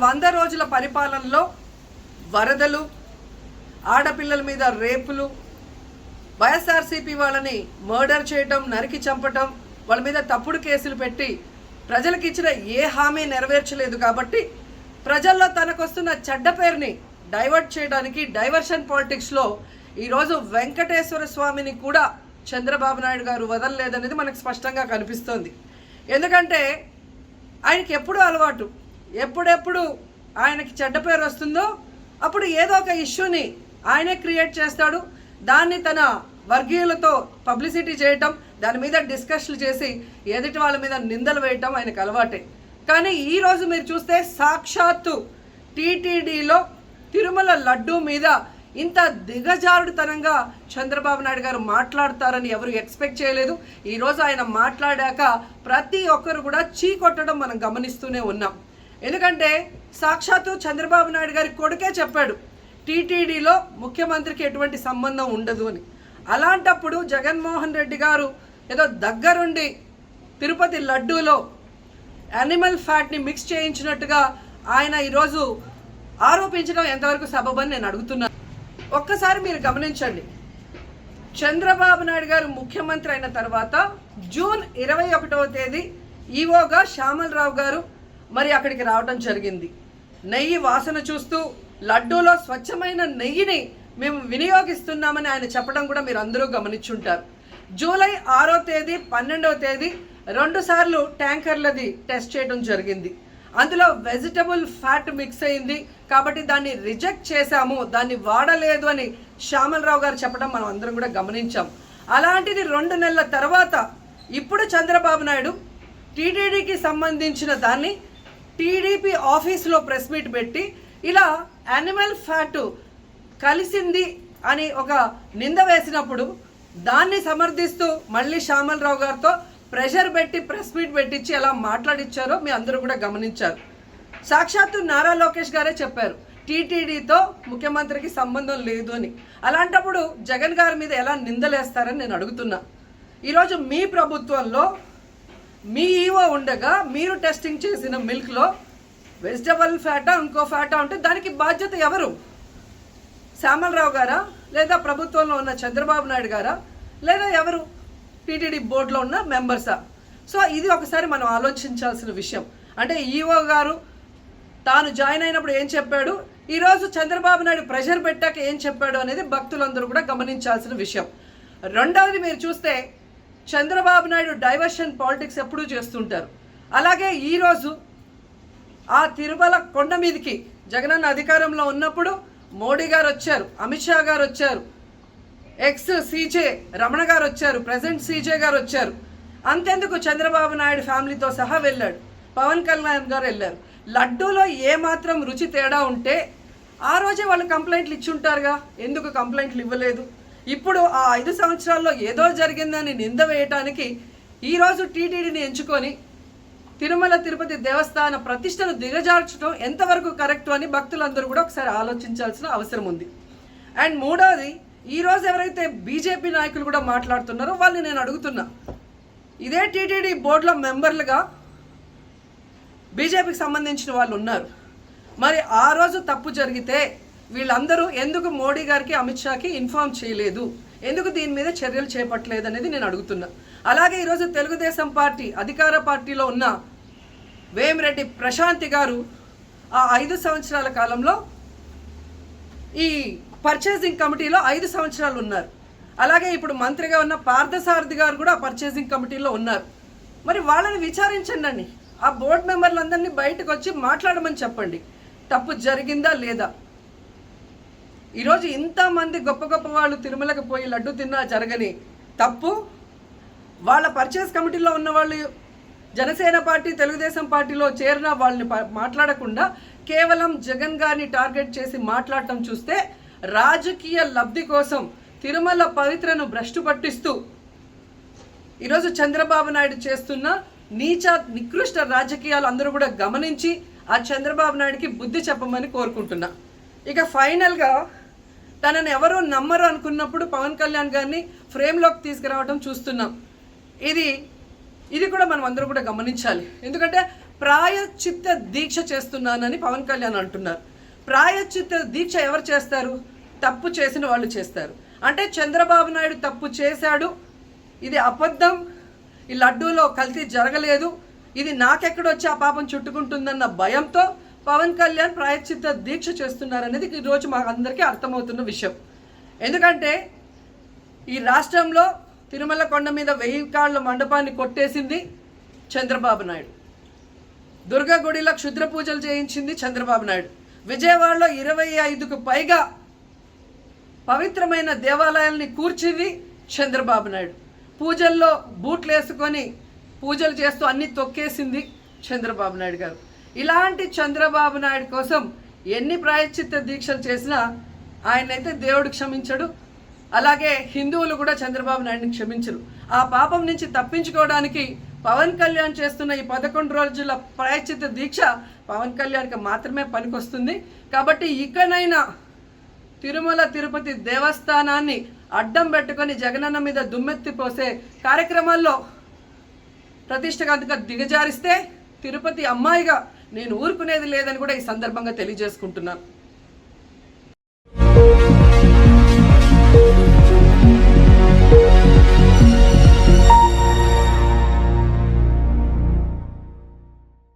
100 రోజుల పరిపాలనలో వరదలు, ఆడపిల్లల మీద రేపులు, వైఎస్ఆర్సీపీ వాళ్ళని మర్డర్ చేయటం, నరికి చంపటం, వాళ్ళ మీద తప్పుడు కేసులు పెట్టి ప్రజలకు ఇచ్చిన ఏ హామీ నెరవేర్చలేదు. కాబట్టి ప్రజల్లో తనకొస్తున్న చెడ్డ పేరుని డైవర్ట్ చేయడానికి డైవర్షన్ పాలిటిక్స్లో ఈరోజు వెంకటేశ్వర స్వామిని కూడా చంద్రబాబు నాయుడు గారు వదలలేదనేది మనకు స్పష్టంగా కనిపిస్తోంది. ఎందుకంటే ఆయనకి ఎప్పుడూ అలవాటు, ఎప్పుడెప్పుడు ఆయనకి చెడ్డ పేరు వస్తుందో అప్పుడు ఏదో ఒక ఇష్యూని ఆయనే క్రియేట్ చేస్తాడు. దాన్ని తన వర్గీయులతో పబ్లిసిటీ చేయటం, దాని మీద డిస్కషన్లు చేసి ఎదుటి వాళ్ళ మీద నిందలు వేయటం ఆయనకు అలవాటే. కానీ ఈరోజు మీరు చూస్తే సాక్షాత్తు టీటీడీలో తిరుమల లడ్డూ మీద ఇంత దిగజారుడుతనంగా చంద్రబాబు నాయుడు గారు మాట్లాడతారని ఎవరు ఎక్స్పెక్ట్ చేయలేదు. ఈరోజు ఆయన మాట్లాడాక ప్రతి ఒక్కరు కూడా చీకొట్టడం మనం గమనిస్తూనే ఉన్నాం. ఎందుకంటే సాక్షాత్తు చంద్రబాబు నాయుడు గారి కొడుకే చెప్పాడు టీటీడీలో ముఖ్యమంత్రికి ఎటువంటి సంబంధం ఉండదు అని. అలాంటప్పుడు జగన్మోహన్ రెడ్డి గారు ఏదో దగ్గరుండి తిరుపతి లడ్డూలో యానిమల్ ఫ్యాట్ని మిక్స్ చేయించినట్టుగా ఆయన ఈరోజు ఆరోపించడం ఎంతవరకు సబబని నేను అడుగుతున్నాను. ఒక్కసారి మీరు గమనించండి, చంద్రబాబు నాయుడు గారు ముఖ్యమంత్రి అయిన తర్వాత జూన్ 21వ తేదీ ఈవోగా శ్యామలరావు గారు మరి అక్కడికి రావడం జరిగింది. నెయ్యి వాసన చూస్తూ లడ్డూలో స్వచ్ఛమైన నెయ్యిని మేము వినియోగిస్తున్నామని ఆయన చెప్పడం కూడా మీరు అందరూ గమనించుంటారు. జూలై 6వ తేదీ 12వ తేదీ 2 సార్లు ట్యాంకర్లది టెస్ట్ చేయడం జరిగింది. అందులో వెజిటబుల్ ఫ్యాట్ మిక్స్ అయింది కాబట్టి దాన్ని రిజెక్ట్ చేశాము, దాన్ని వాడలేదు అని శ్యామలరావు గారు చెప్పడం మనం అందరం కూడా గమనించాం. అలాంటిది 2 నెలల తర్వాత ఇప్పుడు చంద్రబాబు నాయుడు టీటీడీకి సంబంధించిన దాన్ని టీడీపీ ఆఫీస్లో ప్రెస్ మీట్ పెట్టి ఇలా యానిమల్ ఫ్యాట్ కలిసింది అని ఒక నింద వేసినప్పుడు దాన్ని సమర్థిస్తూ మళ్ళీ శ్యామలరావు గారితో ప్రెషర్ పెట్టి ప్రెస్ మీట్ పెట్టించి ఎలా మాట్లాడిచ్చారో మీ అందరూ కూడా గమనించారు. సాక్షాత్తు నారా లోకేష్ గారే చెప్పారు టీటీడీతో ముఖ్యమంత్రికి సంబంధం లేదు అని. అలాంటప్పుడు జగన్ గారి మీద ఎలా నిందలేస్తారని నేను అడుగుతున్నా. ఈరోజు మీ ప్రభుత్వంలో మీ ఈవో ఉండగా మీరు టెస్టింగ్ చేసిన మిల్క్లో వెజిటబుల్ ఫ్యాటా ఇంకో ఫ్యాటా ఉంటే దానికి బాధ్యత ఎవరు? శ్యామలరావు గారా, లేదా ప్రభుత్వంలో ఉన్న చంద్రబాబు నాయుడు గారా, లేదా ఎవరు టీటీడీ బోర్డులో ఉన్న మెంబర్సా? సో ఇది ఒకసారి మనం ఆలోచించాల్సిన విషయం. అంటే ఈవో గారు తాను జాయిన్ అయినప్పుడు ఏం చెప్పాడు, ఈరోజు చంద్రబాబు నాయుడు ప్రెషర్ పెట్టాక ఏం చెప్పాడు అనేది భక్తులందరూ కూడా గమనించాల్సిన విషయం. రెండవది మీరు చూస్తే చంద్రబాబు నాయుడు డైవర్షన్ పాలిటిక్స్ ఎప్పుడూ చేస్తుంటారు. అలాగే ఈరోజు ఆ తిరుమల కొండ మీదకి జగనన్న అధికారంలో ఉన్నప్పుడు మోడీ గారు వచ్చారు, అమిత్ షా గారు వచ్చారు, ఎక్స్ సీజే రమణ గారు వచ్చారు, ప్రెసెంట్ సీజే గారు వచ్చారు. అంతెందుకు చంద్రబాబు నాయుడు ఫ్యామిలీతో సహా వెళ్ళాడు, పవన్ కళ్యాణ్ గారు వెళ్ళారు. లడ్డూలో ఏమాత్రం రుచి తేడా ఉంటే ఆ రోజే వాళ్ళు కంప్లైంట్లు ఇచ్చుంటారుగా, ఎందుకు కంప్లైంట్లు ఇవ్వలేదు? ఇప్పుడు ఆ 5 సంవత్సరాల్లో ఏదో జరిగిందని నింద వేయటానికి ఈరోజు టీటీడీని ఎంచుకొని తిరుమల తిరుపతి దేవస్థాన ప్రతిష్టను దిగజార్చడం ఎంతవరకు కరెక్ట్ అని భక్తులందరూ కూడా ఒకసారి ఆలోచించాల్సిన అవసరం ఉంది. అండ్ మూడవది, ఈరోజు ఎవరైతే బీజేపీ నాయకులు కూడా మాట్లాడుతున్నారో వాళ్ళని నేను అడుగుతున్నా, ఇదే టీటీడీ బోర్డులో మెంబర్లుగా బీజేపీకి సంబంధించిన వాళ్ళు ఉన్నారు. మరి ఆ రోజు తప్పు జరిగితే వీళ్ళందరూ ఎందుకు మోడీ గారికి అమిత్ షాకి ఇన్ఫార్మ్ చేయలేదు, ఎందుకు దీని మీద చర్యలు చేపట్టలేదు అనేది నేను అడుగుతున్నా. అలాగే ఈరోజు తెలుగుదేశం పార్టీ అధికార పార్టీలో ఉన్న వేమిరెడ్డి ప్రశాంతి గారు ఆ 5 సంవత్సరాల కాలంలో ఈ పర్చేసింగ్ కమిటీలో 5 సంవత్సరాలు ఉన్నారు. అలాగే ఇప్పుడు మంత్రిగా ఉన్న పార్థసారథి గారు కూడా పర్చేసింగ్ కమిటీలో ఉన్నారు. మరి వాళ్ళని విచారించండి, ఆ బోర్డు మెంబర్లందరినీ బయటకు వచ్చి మాట్లాడమని చెప్పండి, తప్పు జరిగిందా లేదా. ఈరోజు ఇంతమంది గొప్ప గొప్ప వాళ్ళు తిరుమలకు పోయి లడ్డు తిన్నా జరగని తప్పు వాళ్ళ పర్చేస్ కమిటీలో ఉన్న వాళ్ళు జనసేన పార్టీ తెలుగుదేశం పార్టీలో చేరిన వాళ్ళని మాట్లాడకుండా కేవలం జగన్ గారిని టార్గెట్ చేసి మాట్లాడటం చూస్తే రాజకీయ లబ్ధి కోసం తిరుమల పవిత్రను భ్రష్టు పట్టిస్తూ ఈరోజు చంద్రబాబు నాయుడు చేస్తున్న నీచ నికృష్ట రాజకీయాలు అందరూ కూడా గమనించి ఆ చంద్రబాబు నాయుడికి బుద్ధి చెప్పమని కోరుకుంటున్నా. ఇక ఫైనల్గా తనని ఎవరో నమ్మరు అనుకున్నప్పుడు పవన్ కళ్యాణ్ గారిని ఫ్రేమ్లోకి తీసుకురావడం చూస్తున్నాం. ఇది కూడా మనం అందరూ కూడా గమనించాలి. ఎందుకంటే ప్రాయశ్చిత్త దీక్ష చేస్తున్నానని పవన్ కళ్యాణ్ అంటున్నారు. ప్రాయశ్చిత్త దీక్ష ఎవరు చేస్తారు? తప్పు చేసిన వాళ్ళు చేస్తారు. అంటే చంద్రబాబు నాయుడు తప్పు చేశాడు, ఇది అబద్ధం, ఈ లడ్డూలో కల్తీ జరగలేదు, ఇది నాకెక్కడొచ్చి ఆ పాపం చుట్టుకుంటుందన్న భయంతో పవన్ కళ్యాణ్ ప్రాయశ్చిత్త దీక్ష చేస్తున్నారనేది ఈరోజు మా అందరికీ అర్థమవుతున్న విషయం. ఎందుకంటే ఈ రాష్ట్రంలో తిరుమల కొండ మీద 1000 కాళ్ళ మండపాన్ని కొట్టేసింది చంద్రబాబు నాయుడు. దుర్గా గుడిలో క్షుద్ర పూజలు చేయించింది చంద్రబాబు నాయుడు. విజయవాడలో 25కు పైగా పవిత్రమైన దేవాలయాల్ని కూర్చింది చంద్రబాబు నాయుడు. పూజల్లో బూట్లు వేసుకొని పూజలు చేస్తూ అన్ని తొక్కేసింది చంద్రబాబు నాయుడు గారు. ఇలాంటి చంద్రబాబు నాయుడు కోసం ఎన్ని ప్రాయశ్చిత్త దీక్షలు చేసినా ఆయనైతే దేవుడు క్షమించడు, అలాగే హిందువులు కూడా చంద్రబాబు నాయుడిని క్షమించరు. ఆ పాపం నుంచి తప్పించుకోవడానికి పవన్ కళ్యాణ్ చేస్తున్న ఈ 11 రోజుల ప్రాయశ్చిత్త దీక్ష పవన్ కళ్యాణ్కి మాత్రమే పనికొస్తుంది. కాబట్టి ఇకనైనా తిరుమల తిరుపతి దేవస్థానాన్ని అడ్డం పెట్టుకొని జగనన్న మీద దుమ్మెత్తి పోసే కార్యక్రమాల్లో ప్రతిష్టగా దిగజారిస్తే తిరుపతి అమ్మాయిగా నేను ఊరుకునేది లేదని కూడా ఈ సందర్భంగా తెలియజేసుకుంటున్నాను.